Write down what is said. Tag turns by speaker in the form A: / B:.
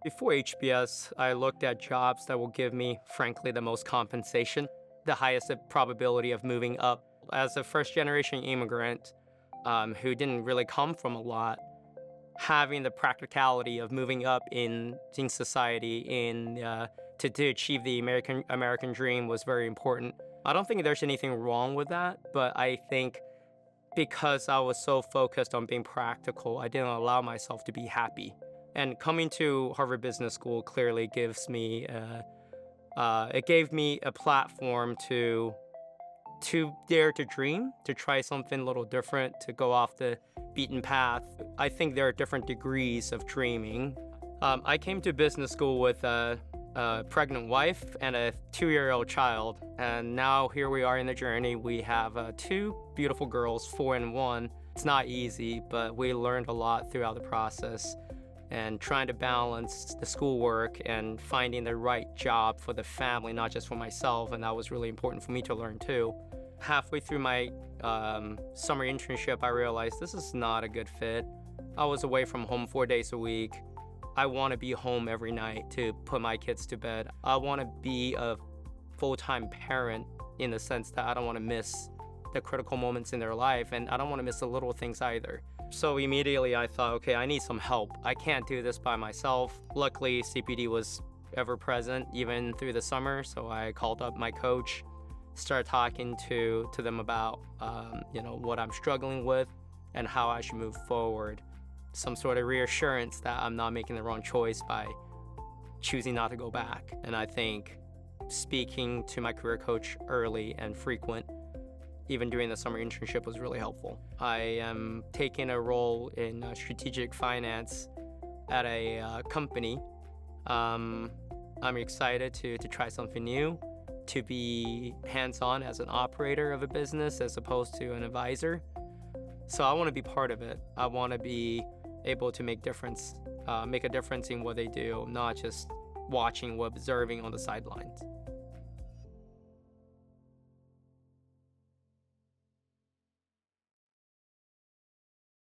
A: Before HBS, I looked at jobs that will give me, frankly, the most compensation, the highest probability of moving up. As a first-generation immigrant who didn't really come from a lot, having the practicality of moving up in society to achieve the American dream was very important. I don't think there's anything wrong with that, but I think because I was so focused on being practical, I didn't allow myself to be happy. And coming to Harvard Business School clearly gives me, it gave me a platform to dare to dream, to try something a little different, to go off the beaten path. I think there are different degrees of dreaming. I came to business school with a pregnant wife and a 2-year-old child, and now here we are in the journey. We have 2 beautiful girls, 4 and 1. It's not easy, but we learned a lot throughout the process, and trying to balance the schoolwork and finding the right job for the family, not just for myself, and that was really important for me to learn too. Halfway through my summer internship, I realized this is not a good fit. I was away from home 4 days a week. I want to be home every night to put my kids to bed. I want to be a full-time parent in the sense that I don't want to miss the critical moments in their life, and I don't want to miss the little things either. So immediately I thought, okay, I need some help. I can't do this by myself. Luckily, CPD was ever present even through the summer, so I called up my coach, started talking to them about what I'm struggling with and how I should move forward. Some sort of reassurance that I'm not making the wrong choice by choosing not to go back. And I think speaking to my career coach early and frequent, even during the summer internship, was really helpful. I am taking a role in strategic finance at a company. I'm excited to try something new, to be hands-on as an operator of a business as opposed to an advisor. So I want to be part of it. I want to be able to make a difference in what they do, not just watching or observing on the sidelines.